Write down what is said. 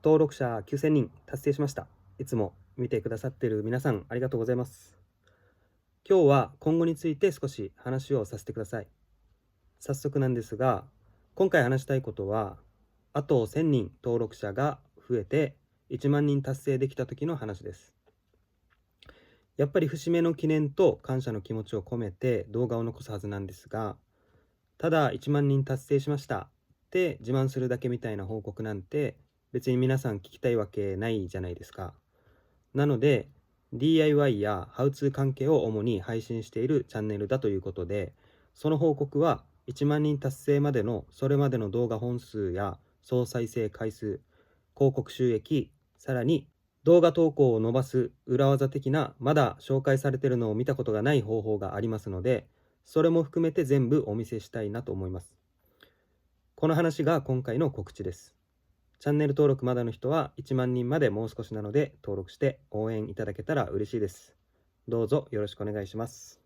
登録者9000人達成しました。いつも見てくださっている皆さんありがとうございます。今日は今後について少し話をさせてください。早速なんですが、今回話したいことは、あと1000人登録者が増えて1万人達成できた時の話です。やっぱり節目の記念と感謝の気持ちを込めて動画を残すはずなんですが、ただ1万人達成しましたって自慢するだけみたいな報告なんて別に皆さん聞きたいわけないじゃないですか。なので DIY やハウツー関係を主に配信しているチャンネルだということで、その報告は1万人達成までのそれまでの動画本数や総再生回数、広告収益、さらに動画投稿を伸ばす裏技的なまだ紹介されているのを見たことがない方法がありますので、それも含めて全部お見せしたいなと思います。この話が今回の告知です。チャンネル登録まだの人は1万人までもう少しなので登録して応援いただけたら嬉しいです。どうぞよろしくお願いします。